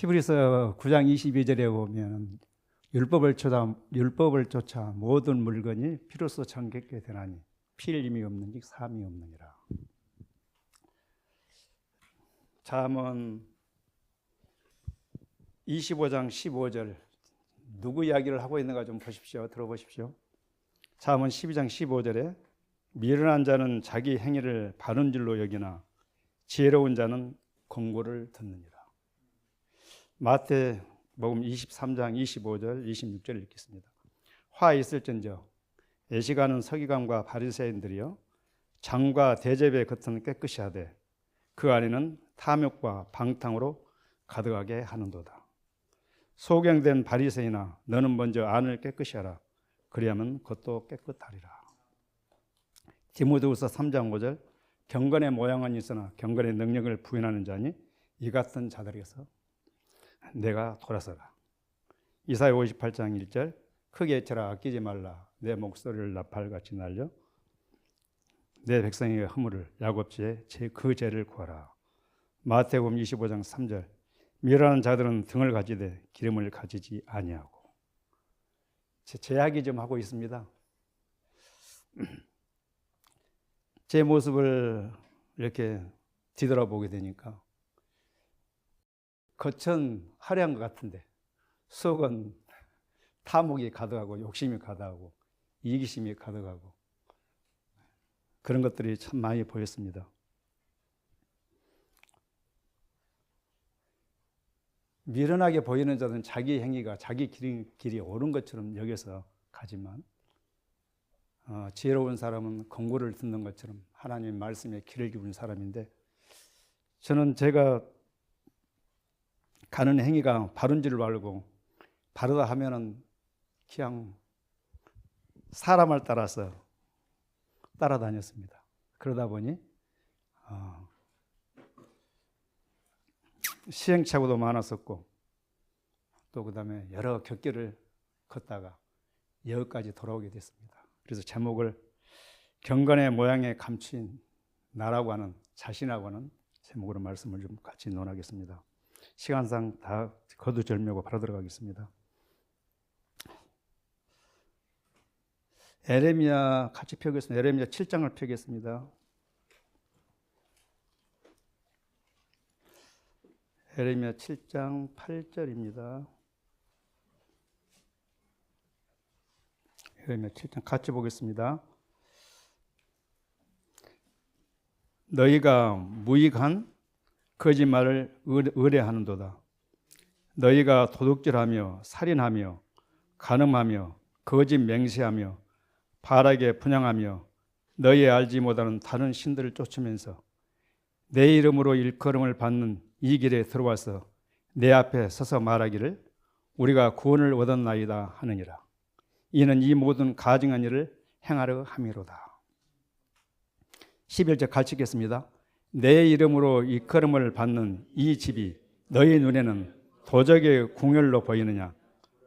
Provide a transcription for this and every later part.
히브리서 9장 22절에 보면 율법을 쫓아 모든 물건이 피로써 정결케 되나니 피 흘림이 없는즉 사함이 없느니라. 잠언 25장 15절 누구 이야기를 하고 있는가 좀 보십시오. 들어보십시오. 잠언 12장 15절에 미련한 자는 자기 행위를 바른 줄로 여기나 지혜로운 자는 권고를 듣느니라. 마태복음 23장 25절 26절 읽겠습니다. 화 있을진저 애시가는 서기관과 바리새인들이여 장과 대접의 겉은 깨끗이 하되 그 안에는 탐욕과 방탕으로 가득하게 하는도다. 소경된 바리새인아 너는 먼저 안을 깨끗이 하라. 그리하면 겉도 깨끗하리라. 디모데후서 3장 5절 경건의 모양은 있으나 경건의 능력을 부인하는 자니 이 같은 자들에게서 내가 돌아서라. 이사야 58장 1절 크게 외쳐라 아끼지 말라 내 목소리를 나팔같이 날려 내 백성에게 허물을 야곱지에 그 죄를 구하라. 마태복음 25장 3절 미련한 자들은 등을 가지되 기름을 가지지 아니하고. 제 이야기 좀 하고 있습니다. 제 모습을 이렇게 뒤돌아보게 되니까 겉은 화려한 것 같은데 속은 탐욕이 가득하고 욕심이 가득하고 이기심이 가득하고 그런 것들이 참 많이 보였습니다. 미련하게 보이는 자는 자기 행위가 자기 길이 옳은 것처럼 여겨서 가지만 지혜로운 사람은 권고를 듣는 것처럼 하나님의 말씀에 귀를 기울이는 사람인데 저는 제가 가는 행위가 바른 줄을 알고 바르다 하면은 그냥 사람을 따라서 따라다녔습니다. 그러다 보니 시행착오도 많았었고 또 그다음에 여러 격결을 걷다가 여기까지 돌아오게 됐습니다. 그래서 제목을 경건의 모양에 감춘 나라고 하는 자신하고 하는 제목으로 말씀을 좀 같이 논하겠습니다. 시간상 다 거두절미하고 바로 들어가겠습니다. 에레미야 같이 펴겠습니다. 에레미야 7장을 펴겠습니다. 에레미야 7장 8절입니다. 에레미야 7장 같이 보겠습니다. 너희가 무익한 거짓말을 의뢰하는도다. 너희가 도둑질하며 살인하며 간음하며 거짓 맹세하며 바라게 분향하며 너희 알지 못하는 다른 신들을 쫓으면서 내 이름으로 일컬음을 받는 이 길에 들어와서 내 앞에 서서 말하기를 우리가 구원을 얻었나이다 하느니라. 이는 이 모든 가증한 일을 행하려 함이로다. 11절 같이 읽겠습니다. 내 이름으로 일컬음을 받는 이 집이 너희 눈에는 도적의 궁혈로 보이느냐?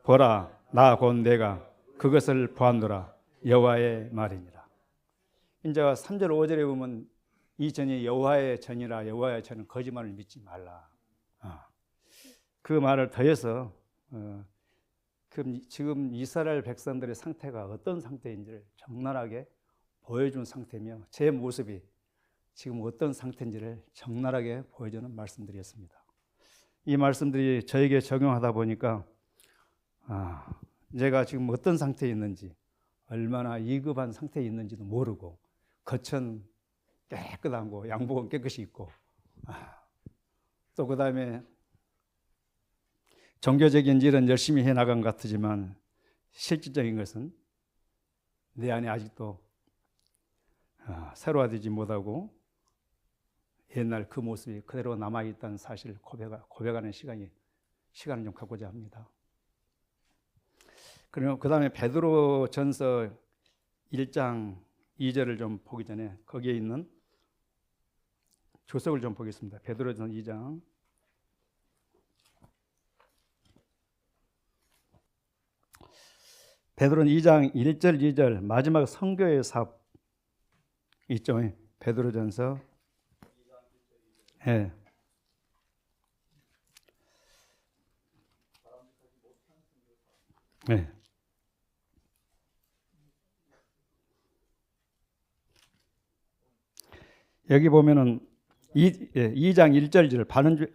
보라, 나 곧 내가 그것을 보았노라. 여호와의 말이니라. 이제 3절 5절에 보면 이 전이 여호와의 전이라. 여호와의 전은 거짓말을 믿지 말라. 그 말을 더해서 그럼 지금 이스라엘 백성들의 상태가 어떤 상태인지를 적나라하게 보여준 상태며 제 모습이 지금 어떤 상태인지를 적나라하게 보여주는 말씀들이었습니다. 이 말씀들이 저에게 적용하다 보니까 제가 지금 어떤 상태에 있는지 얼마나 이급한 상태에 있는지도 모르고 겉은 깨끗한 거 양복은 깨끗이 입고 또 그 다음에 종교적인 일은 열심히 해나간 것 같지만 실질적인 것은 내 안에 아직도 새로워지지 못하고 옛날 그 모습이 그대로 남아있다는 사실을 고백하는 시간을 좀 갖고자 합니다. 그리고 그 다음에 베드로전서 1장 2절을 좀 보기 전에 거기에 있는 조석을 좀 보겠습니다. 베드로전서 2장 베드로는 2장 1절 2절 마지막 선교의 삽 있죠. 베드로전서 네. 여기 보면은 2장 1절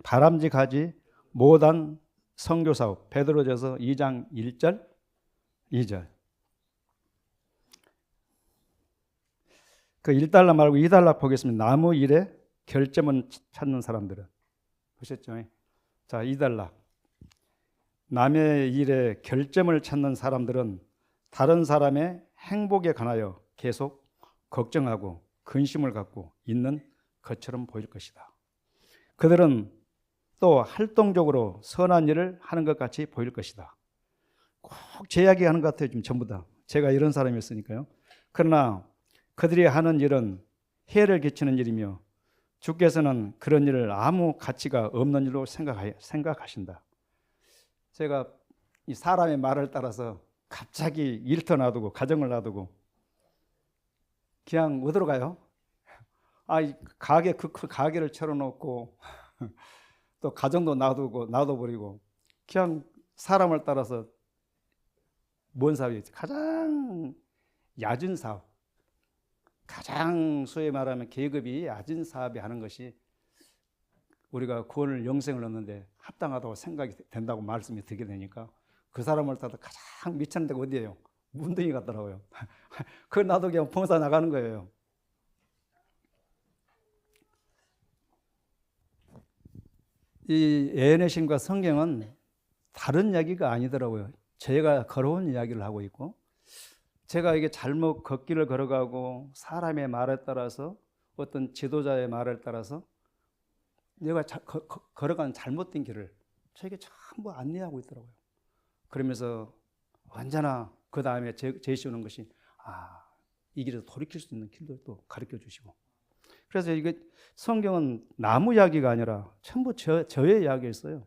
바람직하지 못한 선교사업 베드로전서 2장 1절 2절 그 1달러 말고 2달러 보겠습니다. 나무 일에 결점을 찾는 사람들은 보셨죠? 자, 2달러 남의 일에 결점을 찾는 사람들은 다른 사람의 행복에 관하여 계속 걱정하고 근심을 갖고 있는 것처럼 보일 것이다. 그들은 또 활동적으로 선한 일을 하는 것 같이 보일 것이다. 꼭 제 이야기 하는 것 같아요. 지금 전부 다. 제가 이런 사람이었으니까요. 그러나 그들이 하는 일은 해를 끼치는 일이며 주께서는 그런 일을 아무 가치가 없는 일로 생각하신다. 제가 이 사람의 말을 따라서 갑자기 일터 놔두고 가정을 놔두고 그냥 어디로 가요? 이 가게 그 가게를 차려놓고 또 가정도 놔둬버리고 그냥 사람을 따라서 뭔 사업이 가장 얕은 사업, 가장 소위 말하면 계급이 얕은 사업이 하는 것이 우리가 구원을 영생을 얻는데 합당하다고 생각이 된다고 말씀이 드게 되니까 그 사람을 따라 가장 미치는 데가 어디예요? 문둥이 같더라고요. 그걸 나도 그냥 봉사 나가는 거예요. 이 예언의 신과 성경은 다른 이야기가 아니더라고요. 제가 걸어온 이야기를 하고 있고 제가 이게 잘못 걷기를 걸어가고 사람의 말에 따라서 어떤 지도자의 말에 따라서 내가 걸어가는 잘못된 길을 저에게 전부 안내하고 있더라고요. 그러면서 언제나 그 다음에 제시오는 것이 이 길에서 돌이킬 수 있는 길들도 가르쳐 주시고 그래서 이게 성경은 나무 이야기가 아니라 전부 저의 이야기였어요.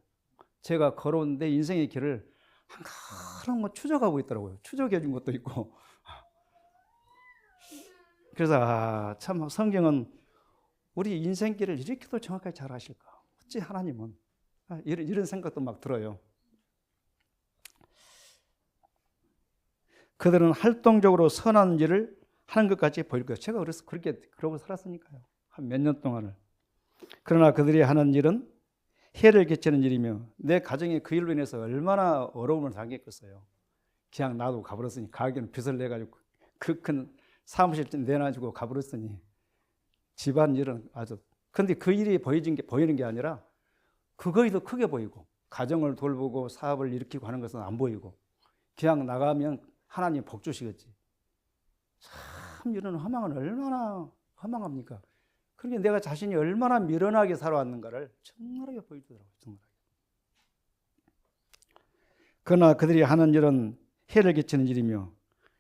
제가 걸어온 내 인생의 길을 한가득 추적하고 있더라고요. 추적해 준 것도 있고 그래서 참 성경은 우리 인생길을 이렇게도 정확하게 잘 아실까? 어찌 하나님은 이런 생각도 막 들어요. 그들은 활동적으로 선한 일을 하는 것 같이 보일 거예요. 제가 그래서 그러고 살았으니까요. 한 몇 년 동안을. 그러나 그들이 하는 일은 해를 끼치는 일이며 내 가정이 그 일로 인해서 얼마나 어려움을 당했겠어요. 그냥 놔두고 가버렸으니 가게는 빚을 내가지고 그 큰 사무실 내놔주고 가버렸으니 집안 일은 아주 근데 그 일이 보이는 게 아니라 그거에 더 크게 보이고 가정을 돌보고 사업을 일으키고 하는 것은 안 보이고 그냥 나가면 하나님 복 주시겠지. 참 이런 허망은 얼마나 허망합니까? 그러니까 내가 자신이 얼마나 미련하게 살아왔는가를 정말하게 보여주더라고요. 정말하게. 그러나 그들이 하는 일은 해를 끼치는 일이며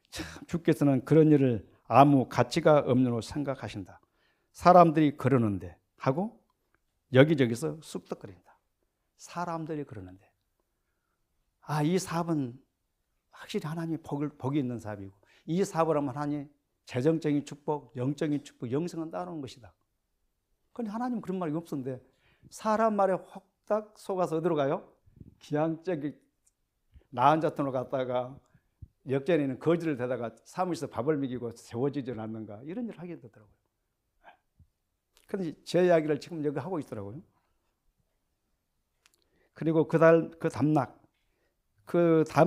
참 주께서는 그런 일을 아무 가치가 없는 걸로 생각하신다. 사람들이 그러는데 하고 여기저기서 쑥덕거린다. 사람들이 그러는데 이 사업은 확실히 하나님이 복이 있는 사업이고 이 사업을 하면 하나님 재정적인 축복, 영적인 축복, 영생은 따르는 것이다. 그런데 하나님 그런 말이 없었는데 사람 말에 확딱 속아서 어디로 가요? 그냥 저기 나은 자톤으로 갔다가 역전에는 거지를 대다가 사무실에서 밥을 먹이고 세워지지 않는가 이런 일을 하게 되더라고요. 그런데 제 이야기를 지금 여기 하고 있더라고요. 그리고 그 다음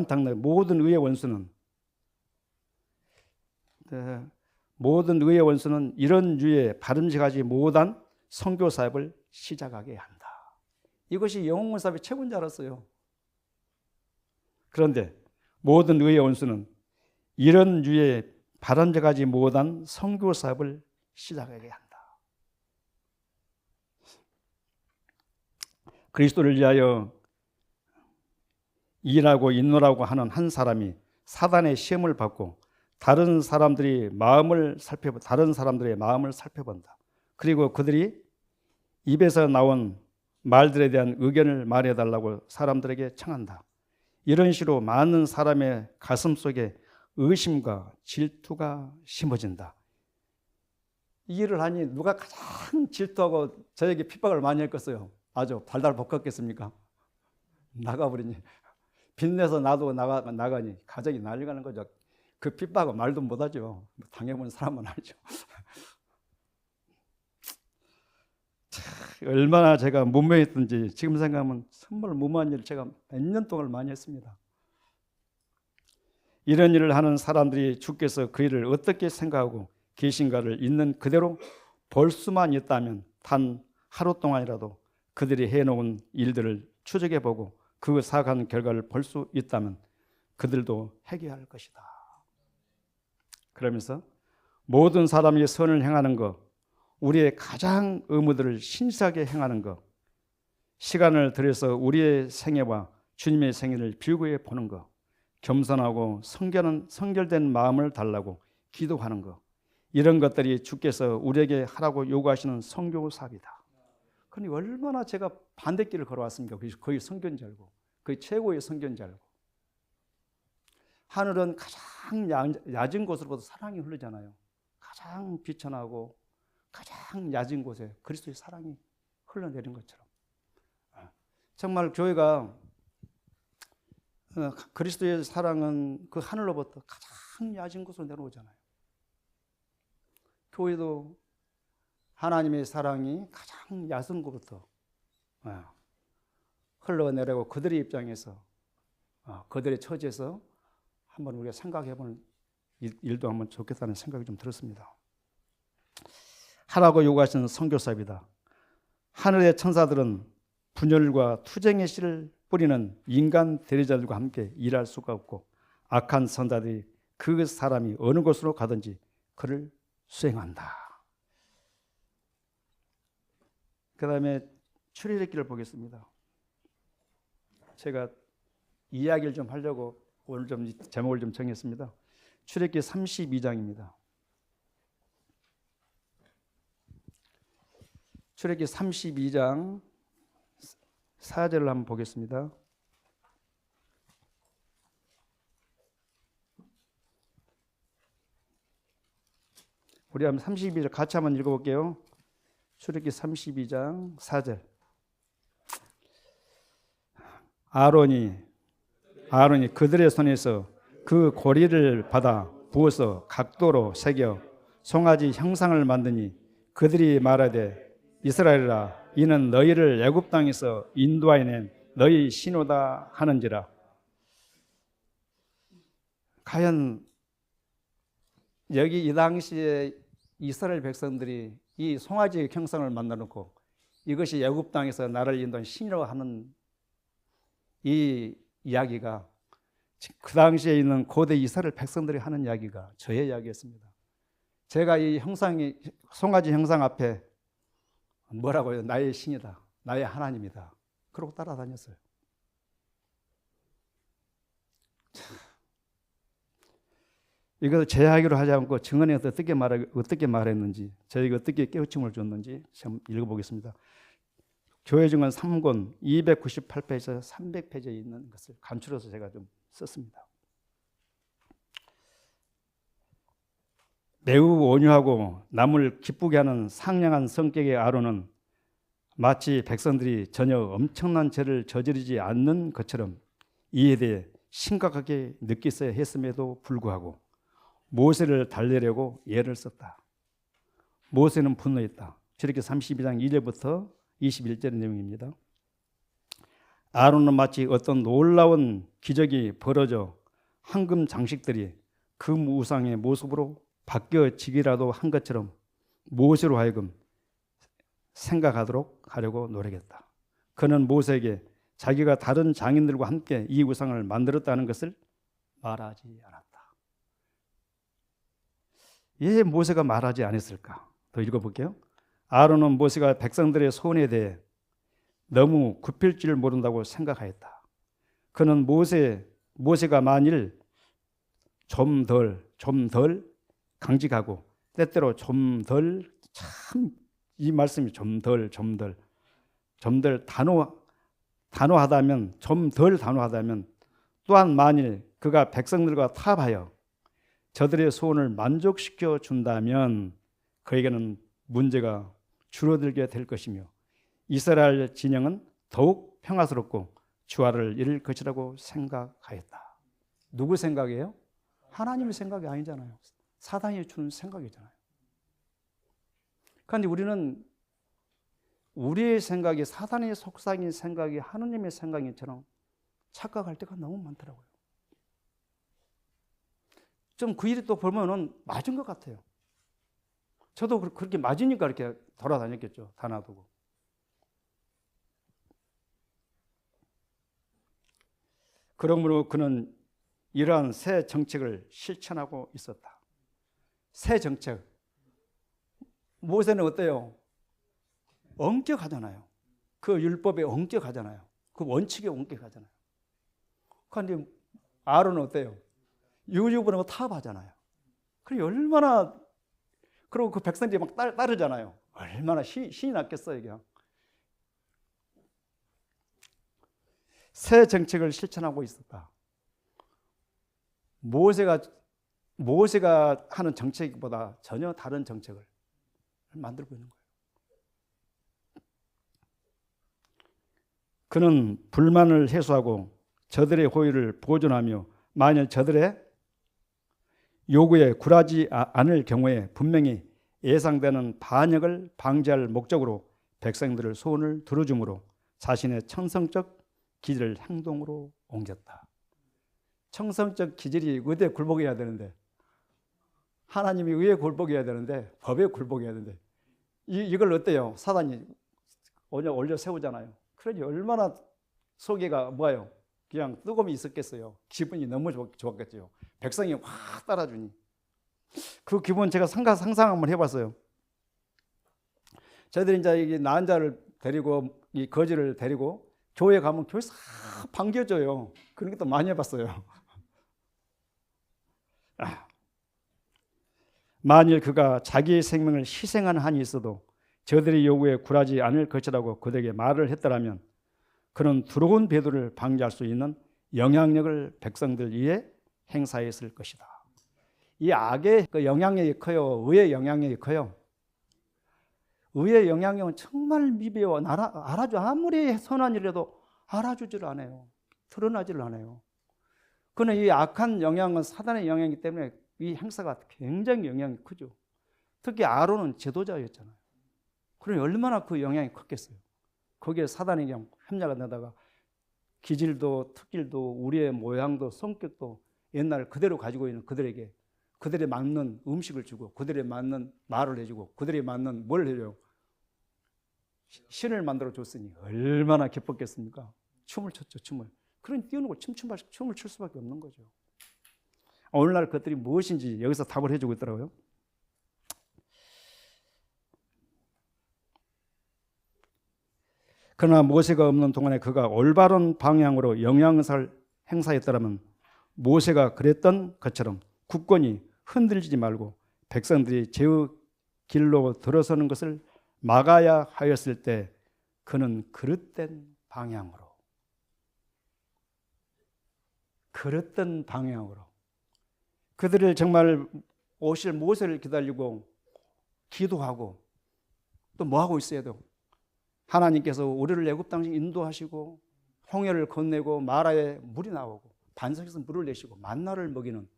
당락 모든 의의 원수는 이런 유의 바람직하지 못한 선교 사업을 시작하게 한다. 이것이 영혼 사업의 최고인 줄 알았어요. 그런데 모든 의의 원수는 이런 유의 바람직하지 못한 선교 사업을 시작하게 한다. 그리스도를 위하여 일하고 인노라고 하는 한 사람이 사단의 시험을 받고 다른 사람들의 마음을 살펴본다. 그리고 그들이 입에서 나온 말들에 대한 의견을 말해달라고 사람들에게 청한다. 이런 식으로 많은 사람의 가슴 속에 의심과 질투가 심어진다. 이 일을 하니 누가 가장 질투하고 저에게 핍박을 많이 했겠어요? 아주 달달 볶았겠습니까? 나가버리니 빚내서 나도 나가니 가정이 난리가는 거죠. 그 핍박은 말도 못하죠. 당해본 사람은 알죠. 얼마나 제가 무모했던지 지금 생각하면 정말 무모한 일을 제가 몇 년 동안 많이 했습니다. 이런 일을 하는 사람들이 주께서 그 일을 어떻게 생각하고 계신가를 있는 그대로 볼 수만 있다면 단 하루 동안이라도 그들이 해놓은 일들을 추적해보고 그 사악한 결과를 볼 수 있다면 그들도 회개할 것이다. 그러면서 모든 사람이 선을 행하는 것, 우리의 가장 의무들을 신실하게 행하는 것, 시간을 들여서 우리의 생애와 주님의 생애를 비교해 보는 것, 겸손하고 성결된 마음을 달라고 기도하는 것, 이런 것들이 주께서 우리에게 하라고 요구하시는 선교 사업이다. 그러니 얼마나 제가 반대길을 걸어왔습니까? 거의 선교인 줄 알고, 거의 최고의 선교인 줄 알고. 하늘은 가장 얕은 곳으로부터 사랑이 흐르잖아요. 가장 비천하고 가장 얕은 곳에 그리스도의 사랑이 흘러내린 것처럼. 정말 교회가 그리스도의 사랑은 그 하늘로부터 가장 얕은 곳으로 내려오잖아요. 교회도 하나님의 사랑이 가장 얕은 곳부터 흘러내려고 그들의 입장에서 그들의 처지에서 한번 우리가 생각해보는 일도 한번 좋겠다는 생각이 좀 들었습니다. 하라고 요구하시는 선교사입니다. 하늘의 천사들은 분열과 투쟁의 씨를 뿌리는 인간 대리자들과 함께 일할 수가 없고 악한 선자들이 그 사람이 어느 곳으로 가든지 그를 수행한다. 그 다음에 출애굽기를 보겠습니다. 제가 이야기를 좀 하려고 오늘 좀 제목을 좀 정했습니다. 출애굽기 32장입니다. 출애굽기 32장 4절을 한번 보겠습니다. 우리 한번 32절 같이 한번 읽어볼게요. 출애굽기 32장 4절. 아론이 그들의 손에서 그 고리를 받아 부어서 각도로 새겨 송아지 형상을 만드니 그들이 말하되 이스라엘아 이는 너희를 애굽 땅에서 인도하여낸 너희 신호다 하는지라. 과연 여기 이 당시에 이스라엘 백성들이 이 송아지 형상을 만들어 놓고 이것이 애굽 땅에서 나를 인도한 신이라고 하는 이 이야기가 그 당시에 있는 고대 이스라엘 백성들이 하는 이야기가 저의 이야기였습니다. 제가 이 형상이 송아지 형상 앞에 뭐라고 해요? 나의 신이다, 나의 하나님이다. 그러고 따라다녔어요. 이것을 제 이야기로 하지 않고 증언에서 어떻게 말했는지, 저에게 어떻게 깨우침을 줬는지 좀 읽어보겠습니다. 교회 증언 3권 298페이지에서 300페이지에 있는 것을 간추려서 제가 좀 썼습니다. 매우 온유하고 남을 기쁘게 하는 상냥한 성격의 아론은 마치 백성들이 전혀 엄청난 죄를 저지르지 않는 것처럼 이에 대해 심각하게 느끼어야 했음에도 불구하고 모세를 달래려고 예를 썼다. 모세는 분노했다. 출애굽기 32장 1절부터 21절의 내용입니다. 아론은 마치 어떤 놀라운 기적이 벌어져 황금 장식들이 금 우상의 모습으로 바뀌어지기라도 한 것처럼 모세로 하여금 생각하도록 하려고 노력했다. 그는 모세에게 자기가 다른 장인들과 함께 이 우상을 만들었다는 것을 말하지 않았다. 왜 모세가 말하지 않았을까? 더 읽어볼게요. 아론은 모세가 백성들의 소원에 대해 너무 굽힐 줄 모른다고 생각하였다. 그는 모세가 만일 좀 덜 강직하고 때때로 좀 덜 참 이 말씀이 좀 덜 단호하다면 좀 덜 단호하다면 또한 만일 그가 백성들과 타협하여 저들의 소원을 만족시켜 준다면 그에게는 문제가 줄어들게 될 것이며 이스라엘 진영은 더욱 평화스럽고 주화를 이룰 것이라고 생각하였다. 누구 생각이에요? 하나님의 생각이 아니잖아요. 사단이 주는 생각이잖아요. 그런데 우리는 우리의 생각이 사단의 속삭인 생각이 하느님의 생각인처럼 착각할 때가 너무 많더라고요. 좀 그 일이 또 보면은 맞은 것 같아요. 저도 그렇게 맞으니까 이렇게 돌아다녔겠죠. 다 놔두고. 그러므로 그는 이러한 새 정책을 실천하고 있었다. 새 정책. 모세는 어때요? 엄격하잖아요. 그 율법에 엄격하잖아요. 그 원칙에 엄격하잖아요. 그런데 아론은 어때요? 유유분하고 타협하잖아요. 그리고 얼마나, 그리고 그 백성들이 막 따르잖아요. 얼마나 신이 났겠어요, 이게. 새 정책을 실천하고 있었다. 모세가 하는 정책보다 전혀 다른 정책을 만들고 있는 거예요. 그는 불만을 해소하고 저들의 호의를 보존하며 만일 저들의 요구에 굴하지 않을 경우에 분명히 예상되는 반역을 방지할 목적으로 백성들의 소원을 들어줌으로 자신의 청성적 기질을 행동으로 옮겼다. 청성적 기질이 의에 굴복해야 되는데, 하나님이 의에 굴복해야 되는데, 법에 굴복해야 되는데, 이걸 어때요? 사단이 올려 세우잖아요. 그러니 얼마나 속에가 뭐예요? 그냥 뜨거움이 있었겠어요. 기분이 너무 좋았겠죠. 백성이 확 따라주니. 그 기분 제가 상상 한번 해봤어요. 저희들이 이제 이 나은 자를 데리고, 이 거지를 데리고 교회 가면 교회 싹 반겨줘요. 그런 것도 많이 해봤어요. 만일 그가 자기의 생명을 희생하는 한이 있어도 저들의 요구에 굴하지 않을 것이라고 그들에게 말을 했더라면 그는 두려운 배도를 방지할 수 있는 영향력을 백성들 위에 행사했을 것이다. 이 악의 그 영향력이 커요. 의의 영향력이 커요. 의의 영향력은 정말 미비해요. 알아줘. 아무리 선한 일이라도 알아주지를 않아요. 드러나지를 않아요. 그러나 이 악한 영향은 사단의 영향이기 때문에 이 행사가 굉장히 영향이 크죠. 특히 아론은 지도자였잖아요. 그러니 얼마나 그 영향이 컸겠어요. 거기에 사단이 그냥 협력을 내다가 기질도 특질도 우리의 모양도 성격도 옛날 그대로 가지고 있는 그들에게 그들에 맞는 음식을 주고 그들에 맞는 말을 해주고 그들에 맞는 뭘 해줘요? 신을 만들어 줬으니 얼마나 기뻤겠습니까? 춤을 췄죠. 춤을. 그러니 뛰어는 걸 춤을 출 수밖에 없는 거죠. 오늘날 그것들이 무엇인지 여기서 답을 해주고 있더라고요. 그러나 모세가 없는 동안에 그가 올바른 방향으로 영향을 행사했더라면 모세가 그랬던 것처럼 국권이 흔들리지 말고 백성들이 제의 길로 들어서는 것을 막아야 하였을 때 그는 그릇된 방향으로 그들을 정말 오실 모세를 기다리고 기도하고 또 뭐하고 있어야 돼요? 하나님께서 우리를 애굽 땅에 인도하시고 홍해를 건네고 마라에 물이 나오고 반석에서 물을 내시고 만나를 먹이는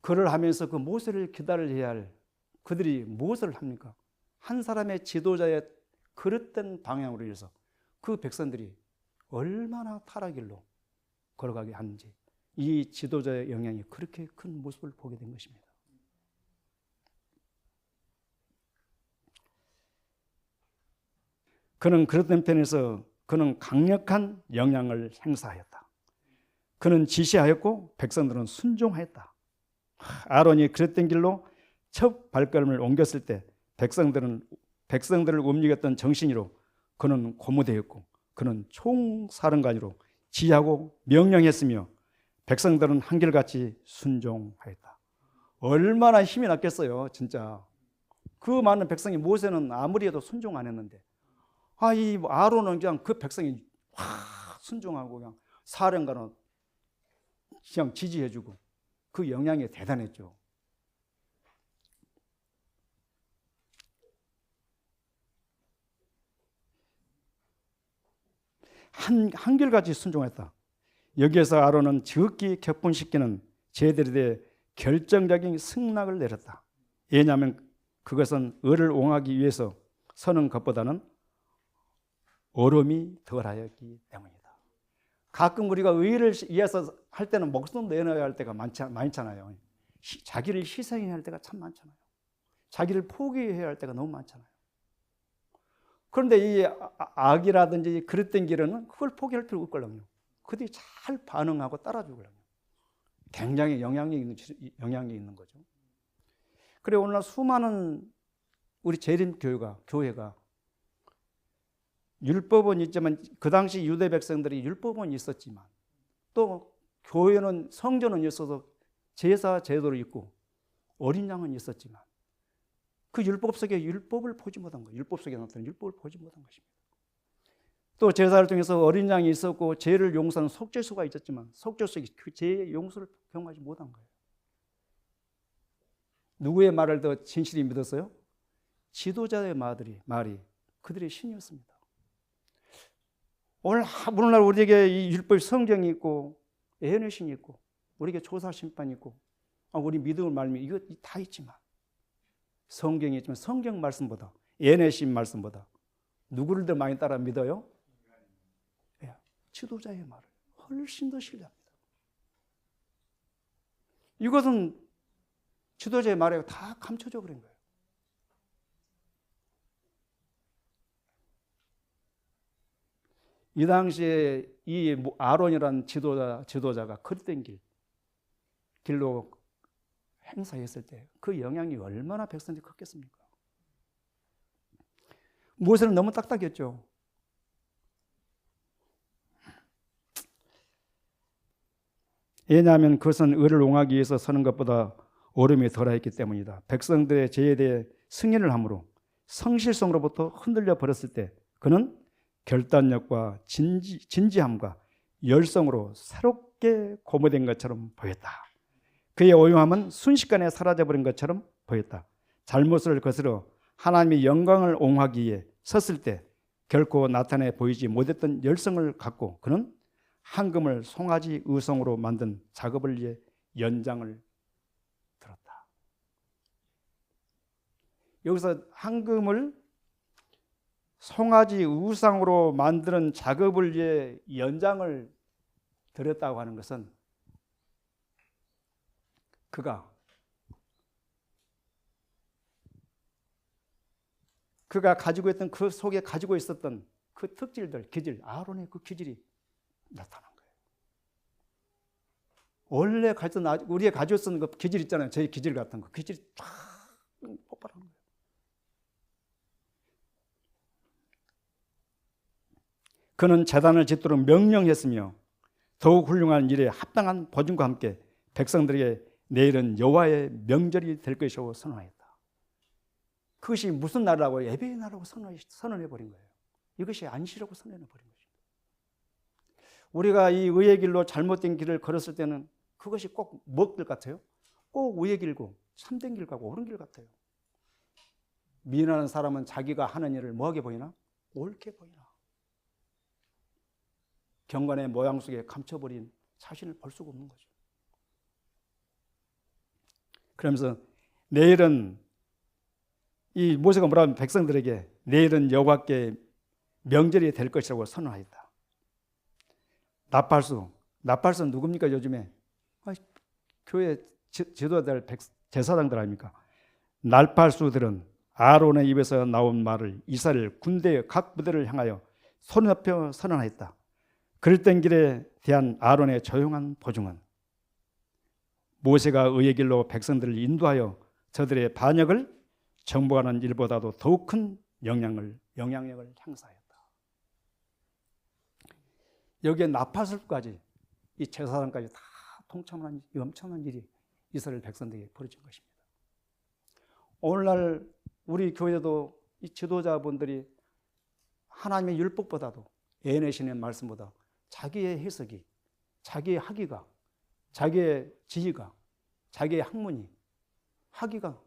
그를 하면서 그 모세를 기다려야 할 그들이 무엇을 합니까? 한 사람의 지도자의 그릇된 방향으로 인해서 그 백성들이 얼마나 타락길로 걸어가게 하는지 이 지도자의 영향이 그렇게 큰 모습을 보게 된 것입니다. 그는 그릇된 편에서 그는 강력한 영향을 행사하였다. 그는 지시하였고 백성들은 순종하였다. 아론이 그릇된 길로 첫 발걸음을 옮겼을 때 백성들을 움직였던 정신으로 그는 고무되었고 그는 총사령관으로 지휘하고 명령했으며 백성들은 한결같이 순종하였다. 얼마나 힘이 났겠어요, 진짜. 그 많은 백성이 모세는 아무리 해도 순종 안 했는데 이 아론은 그냥 그 백성이 확 순종하고 그냥 사령관은 그냥 지지해주고 그 영향이 대단했죠. 한결같이 순종했다. 여기에서 아론은 지극히 격분시키는 제들에 대해 결정적인 승낙을 내렸다. 왜냐하면 그것은 을을 옹하기 위해서 서는 것보다는 어려움이 덜하였기 때문이다. 가끔 우리가 의를 위해서 할 때는 목숨도 내놔야 할 때가 많잖아요. 자기를 희생해야 할 때가 참 많잖아요. 자기를 포기해야 할 때가 너무 많잖아요. 그런데 이 악이라든지 그릇된 길은 그걸 포기할 필요 없거든요. 그들이 잘 반응하고 따라주거든요. 굉장히 영향력 있는 거죠. 그래 오늘날 수많은 우리 재림 교회가 율법은 있지만 그 당시 유대 백성들이 율법은 있었지만 또 교회는 성전은 있어서 제사 제도를 있고 어린 양은 있었지만 그 율법 속에 율법을 보지 못한 거예요. 율법 속에 나타난 율법을 보지 못한 것입니다. 또 제사를 통해서 어린 양이 있었고 죄를 용서하는 속죄수가 있었지만 속죄수 속에 그 죄의 용서를 경험하지 못한 거예요. 누구의 말을 더 진실히 믿었어요? 지도자의 말이 그들의 신이었습니다. 오늘날 우리에게 이 율법 성경이 있고 예언의 신이 있고 우리에게 조사 심판이 있고 우리 믿음을 말면 이거 다 있지만 성경이 있지만 성경 말씀보다 예언의 신 말씀보다 누구를 더 많이 따라 믿어요? 지도자의 말을 훨씬 더 신뢰합니다. 이것은 지도자의 말에 다 감춰져 버린 거예요. 이 당시에 이 아론이라는 지도자가 그릇된 길로 행사했을 때 그 영향이 얼마나 백성들이 컸겠습니까? 모세는 너무 딱딱했죠. 왜냐하면 그것은 을을 옹하기 위해서 서는 것보다 어려움이 덜하였기 때문이다. 백성들의 죄에 대해 승인을 함으로 성실성으로부터 흔들려 버렸을 때 그는 결단력과 진지함과 열성으로 새롭게 고무된 것처럼 보였다. 그의 오용함은 순식간에 사라져버린 것처럼 보였다. 잘못을 거스러 하나님의 영광을 옹하기 위해 섰을 때 결코 나타내 보이지 못했던 열성을 갖고 그는 황금을 송아지 의성으로 만든 작업을 위해 연장을 들었다. 여기서 황금을 송아지 의상으로 만드는 작업을 위해 연장을 들였다고 하는 것은 그가 가지고 있던 그 속에 가지고 있었던 그 특질들, 기질, 아론의 그 기질이 나타난 거예요. 원래 우리가 가지고 있었던 그 기질 있잖아요. 제 기질 같은 거. 기질이 쫙 폭발하는 거예요. 그는 제단을 짓도록 명령했으며 더욱 훌륭한 일에 합당한 보증과 함께 백성들에게 내일은 여호와의 명절이 될 것이라고 선언하였다. 그것이 무슨 날이라고? 예배의 날이라고 선언해버린 거예요. 이것이 안식이라고 선언해버린 것입니다. 우리가 이 의의 길로 잘못된 길을 걸었을 때는 그것이 꼭 무엇 같아요? 꼭 의의 길고 참된 길 가고 옳은 길 같아요. 미련한 사람은 자기가 하는 일을 뭐하게 보이나? 옳게 보이나? 경건의 모양 속에 감춰버린 자신을 볼 수가 없는 거죠. 그러면서 내일은 이 모세가 뭐라면 백성들에게 내일은 여호와께 명절이 될 것이라고 선언하였다. 나팔수는 누굽니까? 요즘에 교회 지도자들 제사장들 아닙니까? 나팔수들은 아론의 입에서 나온 말을 이스라엘 군대의 각 부대를 향하여 손 높여 선언하였다. 그릇된 길에 대한 아론의 조용한 보증은 모세가 의의 길로 백성들을 인도하여 저들의 반역을 정복하는 일보다도 더욱 큰 영향력을 행사하였다. 여기에 나팔수까지 이 제사장까지 다 통참하는 이 엄청난 일이 이스라엘 백성들에게 벌어진 것입니다. 오늘날 우리 교회도 이 지도자분들이 하나님의 율법보다도 예언의 신의 말씀보다 자기의 해석이, 자기의 학위가, 자기의 지위가, 자기의 학문이, 학위가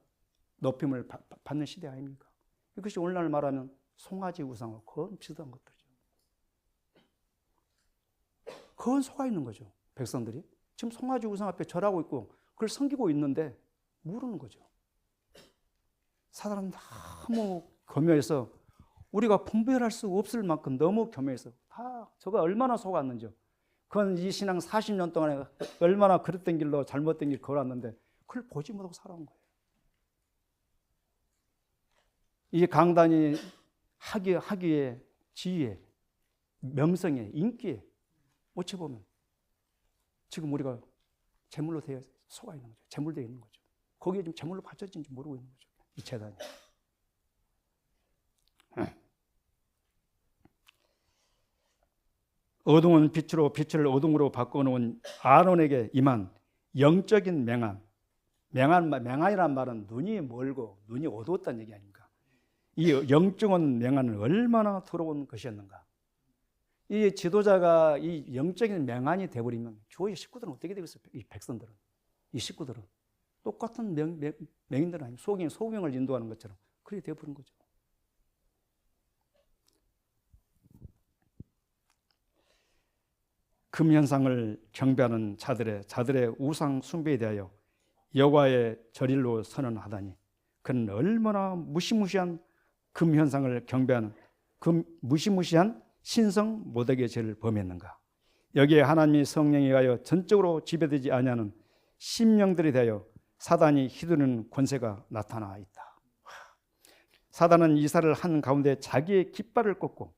높임을 받는 시대 아닙니까? 이것이 오늘날 말하는 송아지 우상과 거의 비슷한 것들이죠. 그건 속아 있는 거죠. 백성들이 지금 송아지 우상 앞에 절하고 있고 그걸 섬기고 있는데 모르는 거죠. 사단은 너무 교묘해서 우리가 분별할 수 없을 만큼 너무 교묘해서 다 저가 얼마나 속았는지요. 그건 이 신앙 40년 동안에 얼마나 그릇된 길로 잘못된 길 걸었는데 그걸 보지 못하고 살아온 거예요. 이 강단이 학위에 지위에 명성에 인기에 어찌 보면 지금 우리가 제물로 되어 속아 있는 거죠. 제물되어 있는 거죠. 거기에 지금 제물로 바쳐진지 모르고 있는 거죠. 이 재단이. 어두운 빛으로 빛을 어둠으로 바꿔놓은 아론에게 임한 영적인 맹한이란 말은 눈이 멀고 눈이 어두웠다는 얘기 아닙니까? 이 영적인 맹한은 얼마나 더러운 것이었는가. 이 지도자가 이 영적인 맹한이 되어버리면 교회 식구들은 어떻게 되겠어요? 이 백성들은, 이 식구들은 똑같은 맹인들은 아니고 소경을 인도하는 것처럼 그렇게 되어버린 거죠. 금현상을 경배하는 자들의 우상 숭배에 대하여 여호와의 절일로 선언하다니 그는 얼마나 무시무시한 금현상을 경배하는 그 무시무시한 신성 모독의 죄를 범했는가. 여기에 하나님의 성령에 의하여 전적으로 지배되지 아니하는 심령들에 대하여 사단이 휘두르는 권세가 나타나 있다. 사단은 이사를 한 가운데 자기의 깃발을 꽂고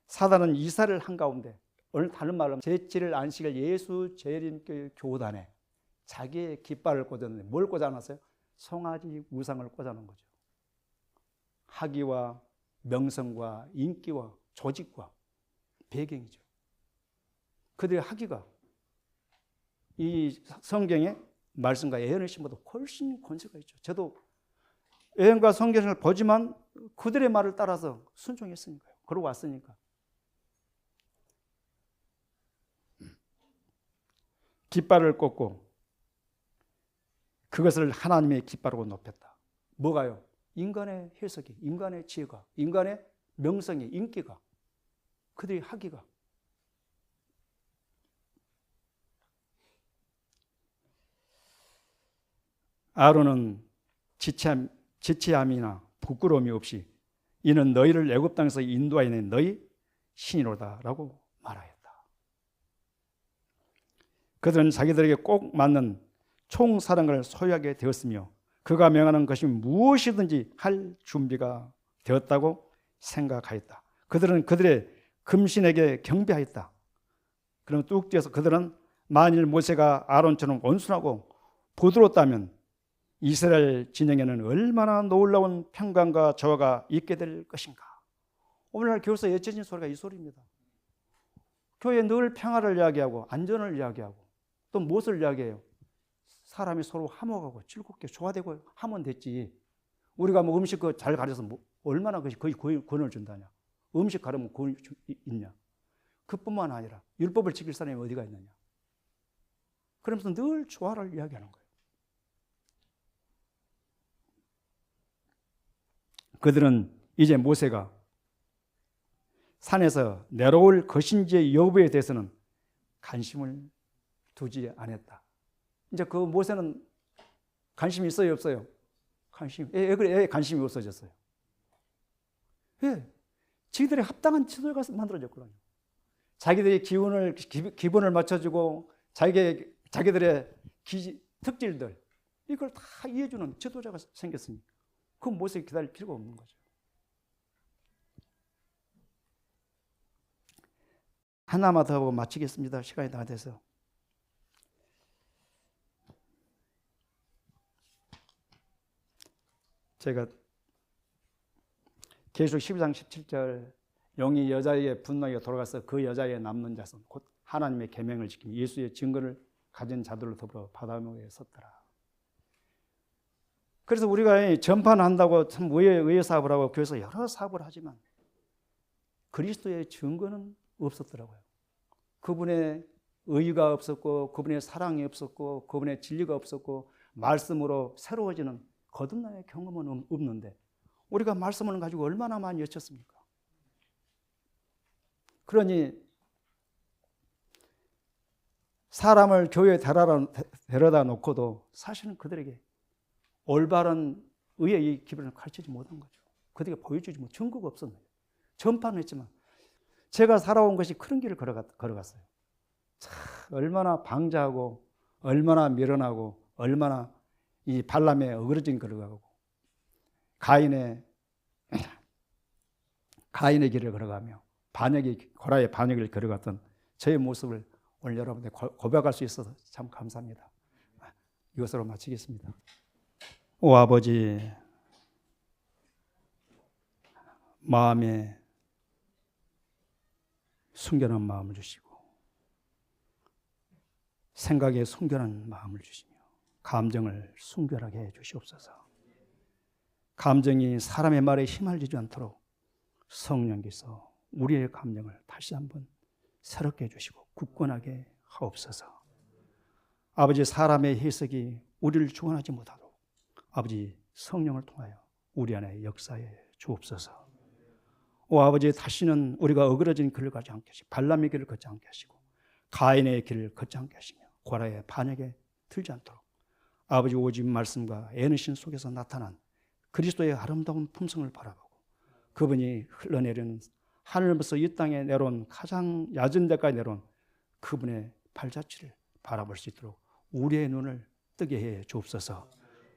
사단은 이사를 한 가운데 오늘 다른 말로 제7일 안식일 예수 재림교회 교단에 자기의 깃발을 꽂았는데 뭘 꽂아놨어요? 송아지 우상을 꽂아놓은 거죠. 학위와 명성과 인기와 조직과 배경이죠. 그들의 학위가 이 성경의 말씀과 예언의 신보다 훨씬 권세가 있죠. 저도 예언과 성경을 보지만 그들의 말을 따라서 순종했으니까요. 그러고 왔으니까. 깃발을 꽂고 그것을 하나님의 깃발로 높였다. 뭐가요? 인간의 해석이, 인간의 지혜가, 인간의 명성이, 인기가, 그들의 학위가. 아론은 지체함이나 부끄러움이 없이 이는 너희를 애굽 땅에서 인도하여낸 너희 신이로다라고 말하였다. 그들은 자기들에게 꼭 맞는 총사령관을 소유하게 되었으며 그가 명하는 것이 무엇이든지 할 준비가 되었다고 생각하였다. 그들은 그들의 금신에게 경배하였다. 그럼 뚝 뛰어서 그들은 만일 모세가 아론처럼 온순하고 부드럽다면 이스라엘 진영에는 얼마나 놀라운 평강과 조화가 있게 될 것인가. 오늘날 교회에서 외쳐진 소리가 이 소리입니다. 교회에 늘 평화를 이야기하고 안전을 이야기하고 또 무엇을 이야기해요? 사람이 서로 화목하고 즐겁게 조화되고 하면 됐지. 우리가 뭐 음식 잘 가려서 뭐 얼마나 거의 권을 준다냐. 음식 가려면 권이 있냐. 그뿐만 아니라 율법을 지킬 사람이 어디가 있느냐. 그러면서 늘 조화를 이야기하는 거예요. 그들은 이제 모세가 산에서 내려올 것인지의 여부에 대해서는 관심을 두지 않았다. 이제 그 모세는 관심이 있어요, 없어요? 왜 관심이 없어졌어요? 왜? 자기들의 합당한 지도가 만들어졌거든요. 자기들의 기분을 맞춰주고 자기들의 특질들 이걸 다 이해해주는 지도자가 생겼으니까 그 모세를 기다릴 필요가 없는 거죠. 하나만 더 하고 마치겠습니다. 시간이 다 돼서. 제가 계시록 12장 17절 영이 여자에게 분노하여 돌아가서 그 여자의 남는 자손 곧 하나님의 계명을 지키며 예수의 증거를 가진 자들로 더불어 바다목에 섰더라. 그래서 우리가 전파한다고 참 의회 사업을 하고 교회에서 여러 사업을 하지만 그리스도의 증거는 없었더라고요. 그분의 의가 없었고 그분의 사랑이 없었고 그분의 진리가 없었고 말씀으로 새로워지는 거듭남의 경험은 없는데 우리가 말씀을 가지고 얼마나 많이 여쳤습니까? 그러니 사람을 교회에 데려다 놓고도 사실은 그들에게 올바른 의의 기본을 가르치지 못한 거죠. 그들에게 보여주지 못, 증거가 없었네요. 전파는 했지만 제가 살아온 것이 그런 길을 걸어갔어요. 참 얼마나 방자하고 얼마나 미련하고 얼마나 이 발람에 어그러진 걸어가고 가인의 길을 걸어가며 고라의 반역을 걸어갔던 저의 모습을 오늘 여러분들 고백할 수 있어서 참 감사합니다. 이것으로 마치겠습니다. 오 아버지, 마음에 순결한 마음을 주시고 생각에 순결한 마음을 주시며 감정을 순결하게 해 주시옵소서. 감정이 사람의 말에 휘말리지 않도록 성령께서 우리의 감정을 다시 한번 새롭게 해주시고 굳건하게 하옵소서. 아버지, 사람의 해석이 우리를 주관하지 못하도록 아버지 성령을 통하여 우리 안에 역사해 주옵소서. 오 아버지, 다시는 우리가 어그러진 길을 가지 않게 하시고 발람의 길을 걷지 않게 하시고 가인의 길을 걷지 않게 하시며 고라의 반역에 들지 않도록 아버지 오직 말씀과 애너신 속에서 나타난 그리스도의 아름다운 품성을 바라보고 그분이 흘러내리는 하늘로부터 이 땅에 내려온 가장 얕은 데까지 내려온 그분의 발자취를 바라볼 수 있도록 우리의 눈을 뜨게 해 주옵소서.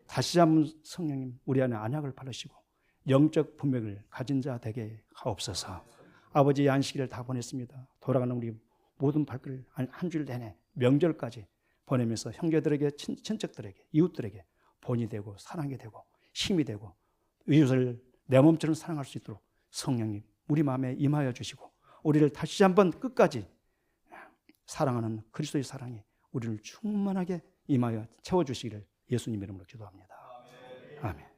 다시 한번 성령님 우리 안에 안약을 바르시고 영적 분명을 가진 자 되게 하옵소서. 아버지, 안식일을 다 보냈습니다. 돌아가는 우리 모든 발걸음을 한 주일 내내 명절까지 보내면서 형제들에게 친척들에게 이웃들에게 본이 되고 사랑이 되고 힘이 되고 이웃을 내 몸처럼 사랑할 수 있도록 성령님 우리 마음에 임하여 주시고 우리를 다시 한번 끝까지 사랑하는 그리스도의 사랑이 우리를 충만하게 임하여 채워주시기를 예수님 이름으로 기도합니다. 아멘.